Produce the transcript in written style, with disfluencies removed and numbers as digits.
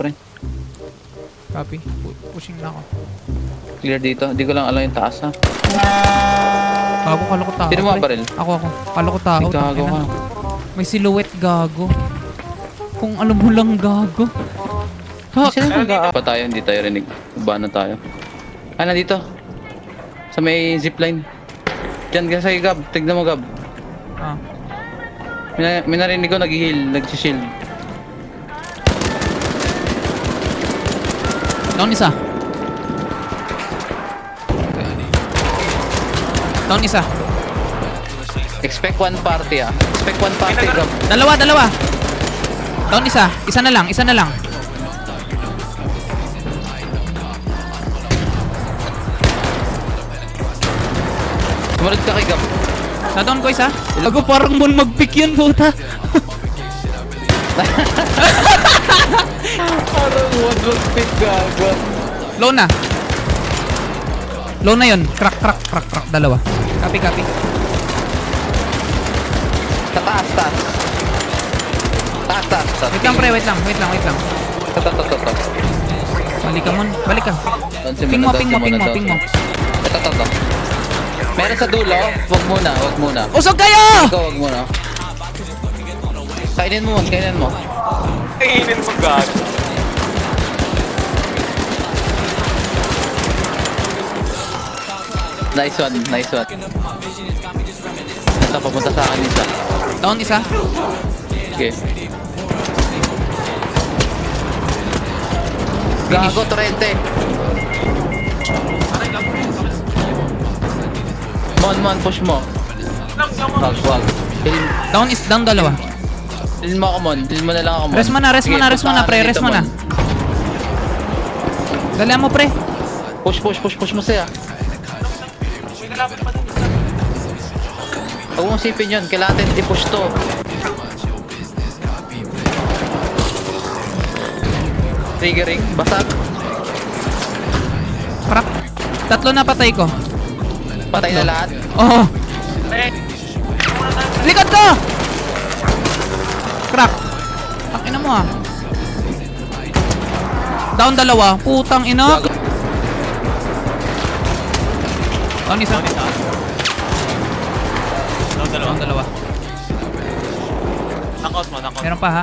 Pre, Copy. Pushing na ako. clear dito. Hindi ko lang alam yung taas ha. Gago, kala ko tao. Sino mga pre. baril? Ako. Kala ko tao. Gago tangina. ka. May silhouette, gago. Kung alam mo lang, gago. Sino nag-aapa tayo? Hindi tayo rinig. Ba na tayo? Ah, nandito. Sa may zipline. Diyan ka sa Gab. Tignan mo, Gab. Ah. May narinig ko nag-heal. Nag-shield. Down isa. Down isa. Expect one party ah. Expect one party, Gab. Dalawa. Down isa. Isa na lang. Sumunod ka kay Gab. Na-down ko isa. Gago, parang mon mag-pick yun, puta. Parang one will pick, Gab. Low na. Low na yun. Crack. Dalawa. Copy. Sa taas. Taas. Wait lang, pre. Wait lang. Ito. Balik ka, mon. Balik ka. Donsi Ping muna, mo. donsi muna. Ito. Meron sa dulo. Wag muna. Usog kayo! Ikaw, wag muna. Kainin mo. Kainin mo, gago. Nice one. Ito, papunta sa akin isa. Down isa. Okay. Gago, Torrente. Mon, push mo. Wag. Down dalawa. Heal mo ako, Mon. Heal mo na lang ako, Mon. Rest mo na, pre. Dito, Rest mo na. Mon. Dala mo, pre. Push mo siya. Huwag mong sipin yun. Kailangan natin i-push to. Triggering. Basag. Crack. Tatlo na patay ko. Patay na lahat. Oo. Likod ko! Crack. Takin na mo ah. Down dalawa. Putang ina. Gago. Down isa. Down dalawa. Down dalawa. Knockout mo. Meron pa ha.